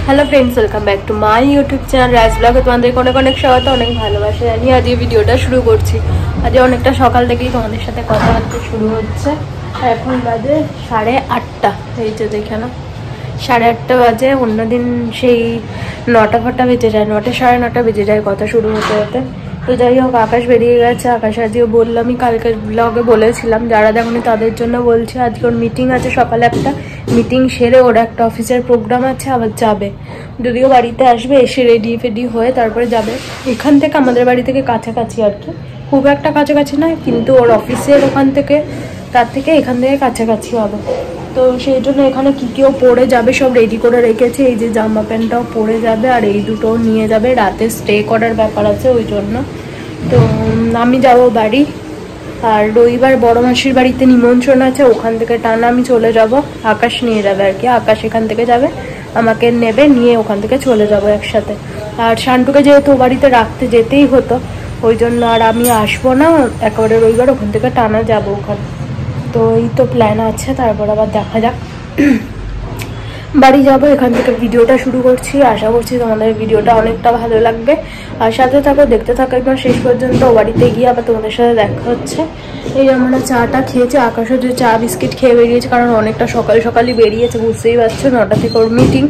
Hello friends, welcome back to my YouTube channel rice blog তোমাদের অনেক অনেক স্বাগত, অনেক ভালোবাসা জানিয়ে আজ এই ভিডিওটা শুরু করছি। আজ অনেকটা সকাল থেকেই তোমাদের সাথে কথাবার্তা শুরু হচ্ছে। এখন বাজে 8:30। এই যে দেখে না, 8:30 বাজে। অন্যদিন সেই 9টা বেজে যায়, 9টা 9:30 বেজে যায় কথা শুরু হতে হতে। তো যাই হোক, আকাশ বেরিয়ে গেছে। আকাশ আজকে বললামই, কালকের ব্লগে বলেছিলাম, যারা দেখনি তাদের জন্য বলছি। আজকে ওর মিটিং আছে সকালে, একটা মিটিং সেরে ওর একটা অফিসের প্রোগ্রাম আছে, আবার যাবে। যদিও বাড়িতে আসবে, এসে রেডি ফেডি হয়ে তারপরে যাবে। এখান থেকে আমাদের বাড়ি থেকে কাছাকাছি আর কি, খুব একটা কাছাকাছি নয়, কিন্তু ওর অফিসের ওখান থেকে, তার থেকে এখান থেকে কাছাকাছি হবে। তো সেই জন্য এখানে কী কেউ পরে যাবে সব রেডি করে রেখেছে। এই যে জামা প্যান্টটাও পরে যাবে, আর এই দুটোও নিয়ে যাবে। রাতে স্টে করার ব্যাপার আছে ওই জন্য। তো আমি যাব বাড়ি, আর রবিবার বড় মাসির বাড়িতে নিমন্ত্রণ আছে, ওখান থেকে টানা আমি চলে যাব। আকাশ নিয়ে যাবে আর কি, আকাশ এখান থেকে যাবে, আমাকে নেবে, নিয়ে ওখান থেকে চলে যাব একসাথে। আর শান্টুকে যেহেতু বাড়িতে রাখতে যেতেই হতো, ওই জন্য আর আমি আসবো না, একেবারে রবিবার ওখান থেকে টানা যাব ওখানে। তো এই তো প্ল্যান আছে, তারপর আবার দেখা যাক। বাড়ি যাব, এখান থেকে ভিডিওটা শুরু করছি। আশা করছি তোমাদের ভিডিওটা অনেকটা ভালো লাগবে, আর সাথে থাকো, দেখতে থাকো একবার শেষ পর্যন্ত। বাড়িতে গিয়ে আবার তোমাদের সাথে দেখা হচ্ছে। এই আমরা চাটা খেয়েছি, আকাশও যে চা বিস্কিট খেয়ে বেরিয়েছে, কারণ অনেকটা সকাল সকালই বেরিয়েছে, বুঝতেই পারছো, 9টা থেকে ওর মিটিং।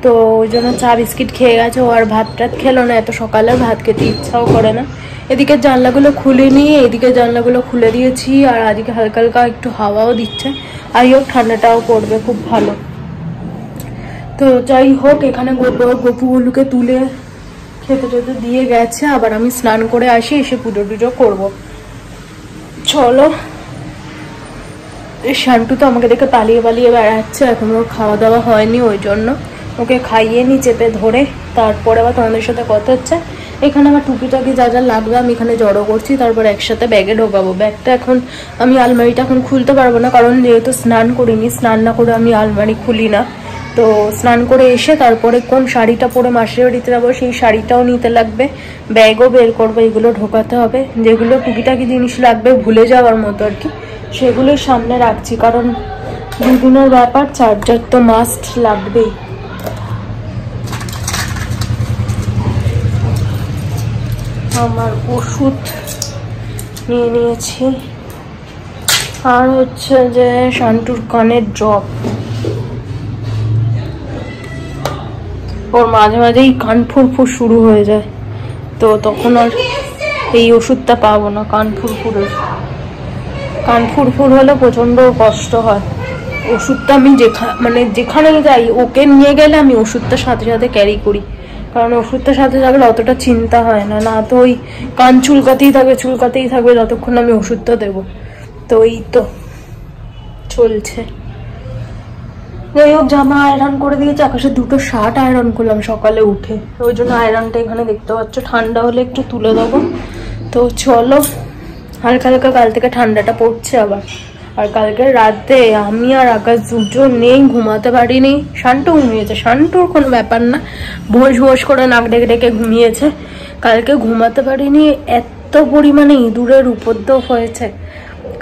তো ওই জন্য চা বিস্কিট খেয়ে গেছে। ও আর ভাত টাত খেলো না, এত সকালে ভাত খেতে ইচ্ছাও করে না। এদিকে জানলাগুলো খুলে নিয়ে এদিকে জানলাগুলো খুলে দিয়েছি, আর আজকে হালকা হালকা একটু হাওয়াও দিচ্ছে। আর হোক, ঠান্ডাটাও পড়বে খুব ভালো। তো যাই হোক, এখানে গপুগুলোকে তুলে খেতে টেতে দিয়ে গেছে। আবার আমি স্নান করে আসি, এসে পুজো টুজো করবো। চলো। শান্টু তো আমাকে দেখে পালিয়ে পালিয়ে বেড়াচ্ছে, এখন ওর খাওয়া দাওয়া হয়নি, ওই জন্য ওকে খাইয়ে নি চেপে ধরে। তারপরে আবার তোমাদের সাথে কথা হচ্ছে। এখানে আমার টুকিটাকি যা যা লাগবে আমি এখানে জড়ো করছি, তারপর একসাথে ব্যাগে ঢোকাবো। ব্যাগটা এখন আমি আলমারিটা এখন খুলতে পারবো না, কারণ যেহেতু স্নান করিনি, স্নান না করে আমি আলমারি খুলি না। তো স্নান করে এসে তারপরে কোন শাড়িটা পরে মাসির বাড়িতে যাবো সেই শাড়িটাও নিতে লাগবে, ব্যাগও বের করবো, এগুলো ঢোকাতে হবে। যেগুলো টুকিটাকি জিনিস লাগবে ভুলে যাওয়ার মতো আর কি, সেগুলোই সামনে রাখছি, কারণ দুদিনের ব্যাপার, চার্জার তো মাস্ট লাগবেই। আমার ওষুধ নিয়ে নিয়েছি, আর হচ্ছে যে শান্টুর কানের ড্রপ। ওর মাঝে মাঝেই কান ফুরফুর শুরু হয়ে যায়, তো তখন আর এই ওষুধটা পাবো না। কান ফুরফুর হলে প্রচণ্ড কষ্ট হয়। ওষুধটা আমি যেখানে যাই, ওকে নিয়ে গেলে আমি ওষুধটা সাথে সাথে ক্যারি করি, কারণ ওষুধটা সাথে থাকলে অতটা চিন্তা হয় না। না তো ওই কান চুলকাতেই থাকবে যতক্ষণ আমি ওষুধটা দেবো। তো এই তো চলছে। যাই হোক, জামা আয়রন করে দিয়েছে। আকাশে দুটো শার্ট আয়রন করলাম সকালে উঠে, ওই জন্য আয়রনটা এখানে দেখতে পাচ্ছ। ঠান্ডা হলে একটু তুলে দেবো। তো চলো, হালকা হালকা কাল থেকে ঠান্ডাটা পড়ছে আবার। আর কালকে রাতে আমি আর আকাশ দুজন নেই, ঘুমাতে পারিনি। শান্টু ঘুমিয়েছে, শান্টুর কোনো ব্যাপার না, ভোজ করে নাক ডেকে ডেকে ঘুমিয়েছে। কালকে ঘুমাতে পারিনি, এত পরিমাণে ইঁদুরের উপদ্রব হয়েছে।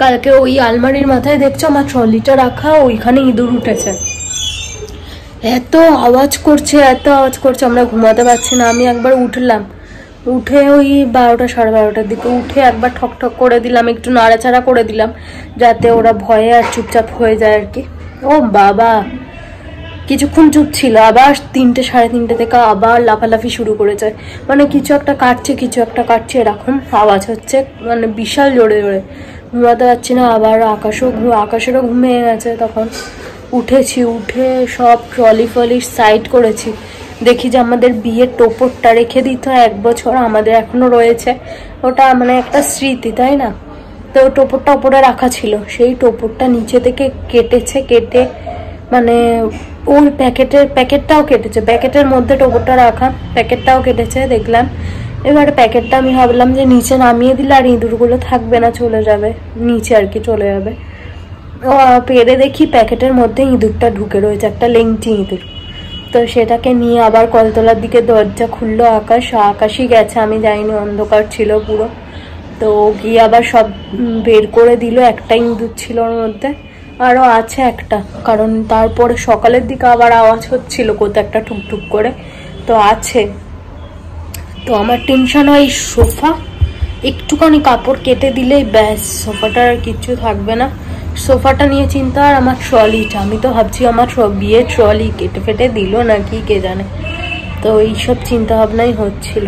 কালকে ওই আলমারির মাথায় দেখছো আমার ট্রলিটা রাখা, ওইখানে ইঁদুর উঠেছে। এত আওয়াজ করছে, আমরা ঘুমাতে পারছি না। আমি একবার উঠে ওই 12টা 12:30টার দিকে উঠে একবার ঠক ঠক করে দিলাম, একটু নাড়াচাড়া করে দিলাম, যাতে ওরা ভয়ে আর চুপচাপ হয়ে যায় আর কি। ও বাবা, কিছুক্ষণ চুপ ছিল, আবার 3টে 3:30 থেকে আবার লাফালাফি শুরু করেছে। মানে কিছু একটা কাটছে, এরকম আওয়াজ হচ্ছে, মানে বিশাল জোরে জোরে। ঘুমাতে পারছি না। আবার আকাশেরও ঘুমিয়ে গেছে। তখন উঠেছি, উঠে সব ট্রলি ফলি সাইড করেছি। দেখি যে আমাদের বিয়ের টোপরটা রেখে দিতে হয় 1 বছর, আমাদের এখনো রয়েছে। ওটা মানে একটা স্মৃতি, তাই না? তো টোপরটা ওপরে রাখা ছিল, সেই টোপরটা নিচে থেকে কেটে মানে ওই প্যাকেটটাও কেটেছে, প্যাকেটের মধ্যে টোপরটা রাখা, প্যাকেটটাও কেটেছে দেখলাম। এবারে প্যাকেটটা আমি ভাবলাম যে নিচে নামিয়ে দিলে আর ইঁদুরগুলো থাকবে না, চলে যাবে নিচে আর কি, চলে যাবে। পেরে দেখি প্যাকেটের মধ্যে ইঁদুরটা ঢুকে রয়েছে, একটা লেংটি ইঁদুর। তো সেটাকে নিয়ে আবার কলতলার দিকে দরজা খুললো আকাশই গেছে, আমি যাইনি, অন্ধকার ছিল পুরো। তো গিয়ে আবার সব বের করে দিল, একটা ইঁদুর ছিল ওর মধ্যে। আরো আছে একটা, কারণ তারপরে সকালের দিকে আবার আওয়াজ হচ্ছিল কোথাও একটা টুকটুক করে, তো আছে। তো আমার টেনশন হয় সোফা একটুখানি কাপড় কেটে দিলেই ব্যাস, সোফাটার আর কিচ্ছু থাকবে না। সোফাটা নিয়ে চিন্তা, আর আমার ট্রলিটা, আমি তো ভাবছি আমার বিয়ের ট্রলি কেটে ফেটে দিল নাকি কে জানে। তো এইসব চিন্তা ভাবনাই হচ্ছিল,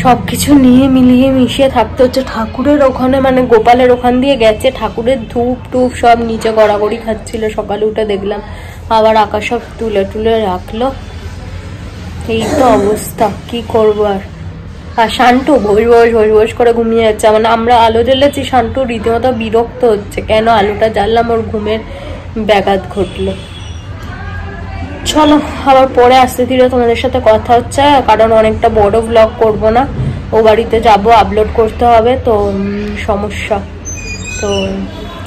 সবকিছু নিয়ে মিলিয়ে মিশিয়ে থাকতে হচ্ছে। ঠাকুরের ওখানে মানে গোপালের ওখান দিয়ে গেছে, ঠাকুরের ধূপ টুপ সব নিচে গড়াগড়ি খাচ্ছিল, সকালে উঠে দেখলাম। আবার আকাশ সব তুলে তুলে রাখলো, এই তো অবস্থা, কি করবো আর। আর শান্টু বস করে ঘুমিয়ে যাচ্ছে, মানে আমরা আলো জ্বেলেছি, শান্টু রীতিমতো বিরক্ত হচ্ছে, কেন আলোটা জ্বাললাম, ওর ঘুমের ব্যাঘাত ঘটলো। চলো আবার পরে আস্তে ধীরে তোমাদের সাথে কথা হচ্ছে, কারণ অনেকটা বড় ব্লগ করব না, ও বাড়িতে যাবো, আপলোড করতে হবে, তো সমস্যা, তো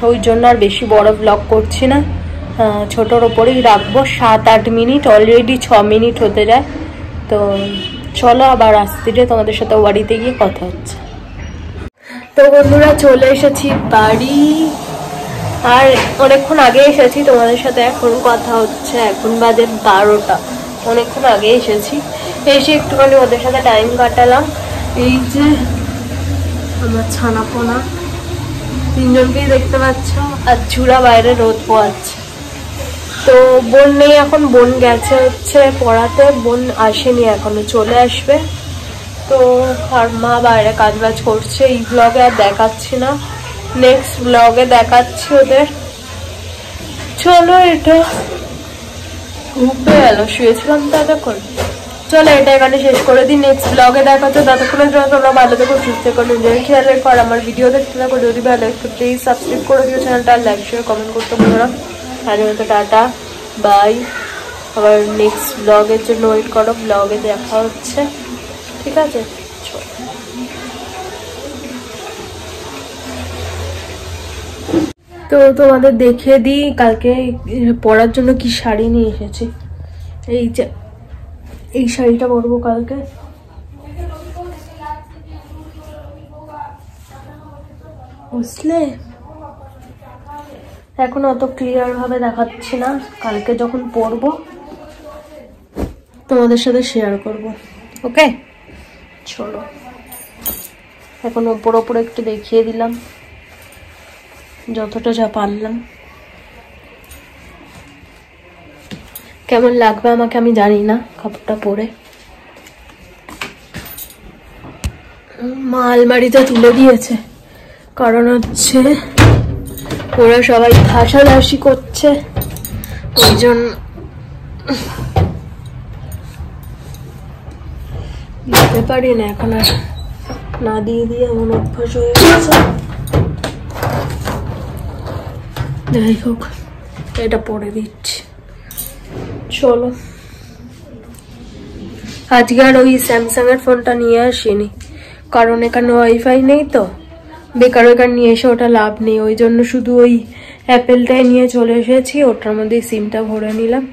ওই জন্য আর বেশি বড় ব্লগ করছি না, ছোটোর ওপরেই রাখবো। 7-8 মিনিট, অলরেডি 6 মিনিট হতে যায়। তো চলো আবার আস্তে ধীরে তোমাদের সাথে ও বাড়িতে গিয়ে কথা হচ্ছে। তো বন্ধুরা চলে এসেছি বাড়ি, আর অনেকক্ষণ আগে এসেছি, তোমাদের সাথে এখন কথা হচ্ছে, এখন বাজে 12টা, অনেকক্ষণ আগে এসেছি। এসে একটুখানি ওদের সাথে টাইম কাটালাম। এই যে আমার ছানাপোনা তিনজনকেই দেখতে পাচ্ছ, আর চূড়া বাইরে রোদ পোয়াচ্ছে। তো বোন নেই এখন, বোন গেছে হচ্ছে পড়াতে, বোন আসেনি এখনো, চলে আসবে। তো আর মা বাইরে কাজ বাজ করছে, এই ব্লগে আর দেখাচ্ছি না, নেক্সট ব্লগে দেখাচ্ছি ওদের। চলো এটা ঘুরতে গেল, শুয়েছিলাম তো এতক্ষণ। চলো এটা এখানে শেষ করে দিই, নেক্সট ব্লগে দেখাচ্ছে। ততক্ষণের জন্য তোমরা ভালো থেকো, সুস্থ থেকো, নিজের খেয়াল রেখো, আর আমার ভিডিও দেখতে থাকো। যদি ভালো একটু প্লিজ সাবস্ক্রাইব করে দিও চ্যানেলটা, লাইক শেয়ার কমেন্ট করতে ভুলো না। আজ মতো টাটা বাই, আবার নেক্সট ব্লগের জন্য ওয়েট করো, ব্লগে দেখা হচ্ছে, ঠিক আছে। তো তোমাদের দেখিয়ে দিই কালকে পরার জন্য কি শাড়ি নিয়ে এসেছি। এই যে এই শাড়িটা পরবো কালকে, বুঝলে। এখন অত ক্লিয়ার ভাবে দেখাচ্ছি না, কালকে যখন পরবো তোমাদের সাথে শেয়ার করব, ওকে। চলো এখন ওপর ওপরে একটু দেখিয়ে দিলাম যতটা যা পারলাম। কেমন লাগবে আমাকে আমি জানি না কাপড়টা পরে। মা আলমারিতে তুলে দিয়েছে, কারণ হচ্ছে ওরা সবাই ঠাসাঠাসি করছে, ওই জন্য দিতে পারি না এখন, আর না দিয়ে দিয়ে এমন অভ্যাস হয়ে গেছে। যাই হোক এটা পরে দিচ্ছি। চলো আজকে আর ওই স্যামসাং এর ফোনটা নিয়ে আসিনি, কারণ এখানে ওয়াইফাই নেই, তো বেকার বেকার নিয়ে এসে ওটা লাভ নেই, ওই জন্য শুধু ওই অ্যাপেলটাই নিয়ে চলে এসেছি, ওটার মধ্যে সিমটা ভরে নিলাম,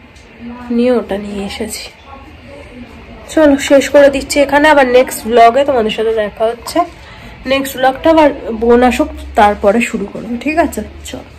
নিয়ে ওটা নিয়ে এসেছি। চলো শেষ করে দিচ্ছি এখানে, আবার নেক্সট ব্লগে তোমাদের সাথে দেখা হচ্ছে। নেক্সট ব্লগটা আবার বোন আসুক তারপরে শুরু করবো, ঠিক আছে। চলো।